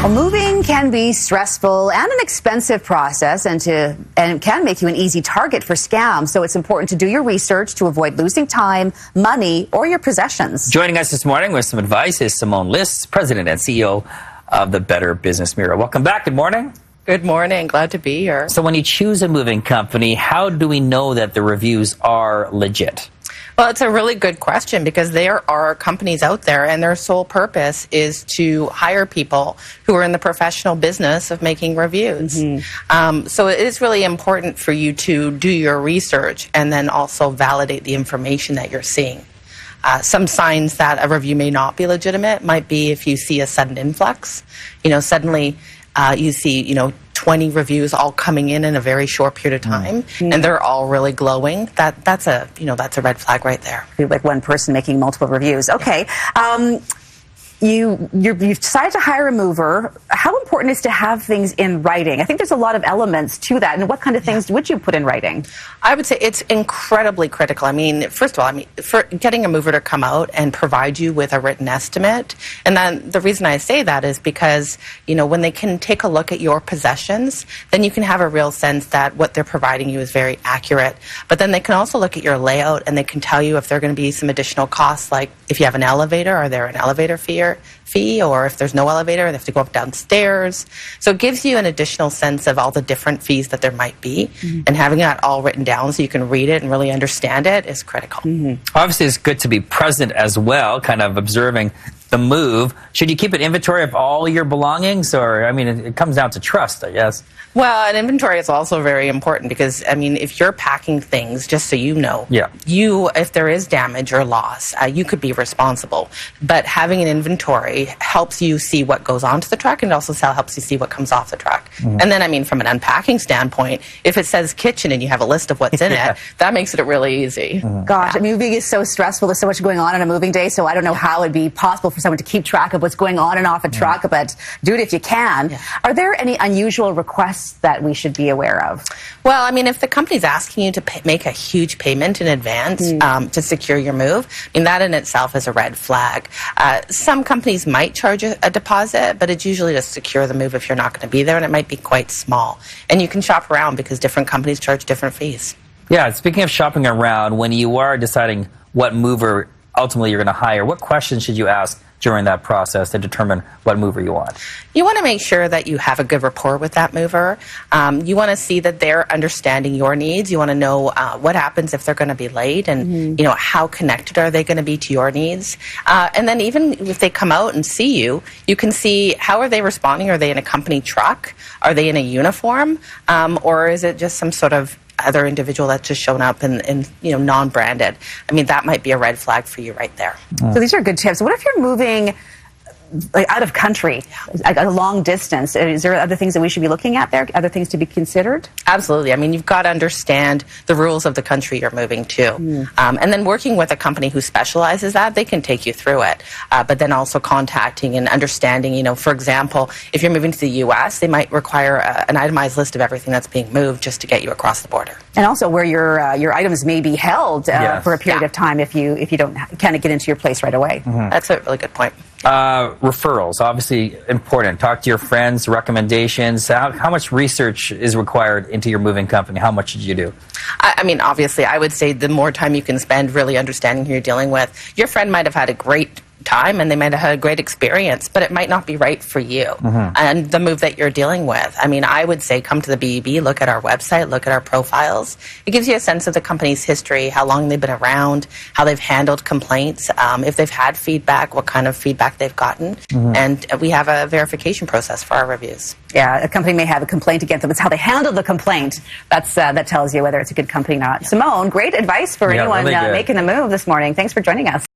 Well, moving can be stressful and an expensive process and can make you an easy target for scams. So it's important to do your research to avoid losing time, money, or your possessions. Joining us this morning with some advice is Simone, President and CEO of the Better Business Mirror. Welcome back. Good morning. Good morning. Glad to be here. So when you choose a moving company, how do we know that the reviews are legit? Well, it's a really good question because there are companies out there and their sole purpose is to hire people who are in the professional business of making reviews. So it is really important for you to do your research and then also validate the information that you're seeing. Some signs that a review may not be legitimate might be if you see a sudden influx. Suddenly you see, 20 reviews all coming in a very short period of time, and they're all really glowing. That's a red flag right there. Like one person making multiple reviews. Okay. You've decided to hire a mover. How important is to have things in writing? I think there's a lot of elements to that. And what kind of things would you put in writing? I would say it's incredibly critical. First of all, for getting a mover to come out and provide you with a written estimate. And then the reason I say that is because, when they can take a look at your possessions, then you can have a real sense that what they're providing you is very accurate. But then they can also look at your layout and they can tell you if there are going to be some additional costs, like if you have an elevator, are there an elevator fee, or if there's no elevator, they have to go up downstairs. So it gives you an additional sense of all the different fees that there might be, and having that all written down so you can read it and really understand it is critical. Obviously, it's good to be present as well, kind of observing the move. Should you keep an inventory of all your belongings, or, it comes down to trust, I guess. Well, an inventory is also very important because, if you're packing things, just so you know, if there is damage or loss, you could be responsible. But having an inventory helps you see what goes onto the truck, and it also helps you see what comes off the truck. And then, from an unpacking standpoint, if it says kitchen and you have a list of what's in it, that makes it really easy. Gosh, moving is so stressful. There's so much going on a moving day, so I don't know how it'd be possible for someone to keep track of what's going on and off a truck, but do it if you can. Are there any unusual requests that we should be aware of? Well, if the company's asking you to make a huge payment in advance to secure your move, that in itself is a red flag. Some companies might charge a deposit, but it's usually to secure the move if you're not going to be there, and it might be quite small. And you can shop around because different companies charge different fees. Yeah, speaking of shopping around, when you are deciding what mover ultimately you're going to hire, what questions should you ask during that process to determine what mover you want? You want to make sure that you have a good rapport with that mover. You want to see that they're understanding your needs. You want to know what happens if they're going to be late, and how connected are they going to be to your needs. And then even if they come out and see you, you can see how are they responding. Are they in a company truck? Are they in a uniform? Or is it just some sort of other individual that's just shown up and non-branded? That might be a red flag for you right there. So these are good tips. What if you're moving out of country, a long distance? Is there other things that we should be looking at there? Other things to be considered? Absolutely. You've got to understand the rules of the country you're moving to. And then working with a company who specializes that, they can take you through it. But then also contacting and understanding, for example, if you're moving to the U.S., they might require an itemized list of everything that's being moved just to get you across the border. And also where your items may be held for a period of time if you don't kind of get into your place right away. That's a really good point. Referrals, obviously important. Talk to your friends, recommendations. How much research is required into your moving company? How much did you do? Obviously, I would say the more time you can spend really understanding who you're dealing with. Your friend might have had a great time and they might have had a great experience, but it might not be right for you and the move that you're dealing with. I would say come to the BEB, look at our website, look at our profiles. It gives you a sense of the company's history, how long they've been around, how they've handled complaints, if they've had feedback, what kind of feedback they've gotten. And we have a verification process for our reviews. Yeah, a company may have a complaint against them. It's how they handle the complaint that tells you whether it's a good company or not. Simone, great advice for anyone really making the move this morning. Thanks for joining us.